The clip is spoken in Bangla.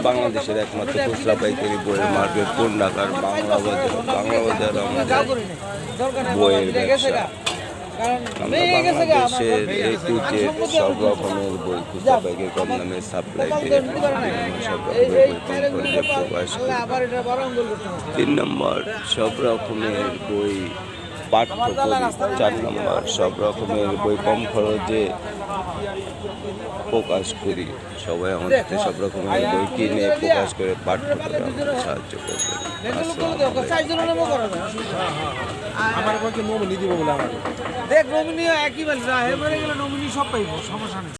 বাংলাদেশের একমাত্র খুচরা পাইকারি বইয়ের মার্কেট কোন ঢাকার বাংলা বাজার বইয়ের ব্যবসা। আমরা বাংলাদেশের এ টু জেড সব রকমের বই খুচরা পাইকারি কম দামে সাপ্লাই দিয়ে সব রকমের বই কম খরচে প্রকাশ করি। 3 নম্বর, সব রকমের বই পাঠ্য করি। 4 নম্বর, সব রকমের বই কম খরচে প্রকাশ করি। সবাই আমাদের সব রকমের বই কিনে প্রকাশ করে পাঠ্য করে আমাদের সাহায্য করবে। আমার নমিনি দিব বলে আমার দেখ নমিনি একই বলছে নমিনি সব পাইব সমস্যা নেই।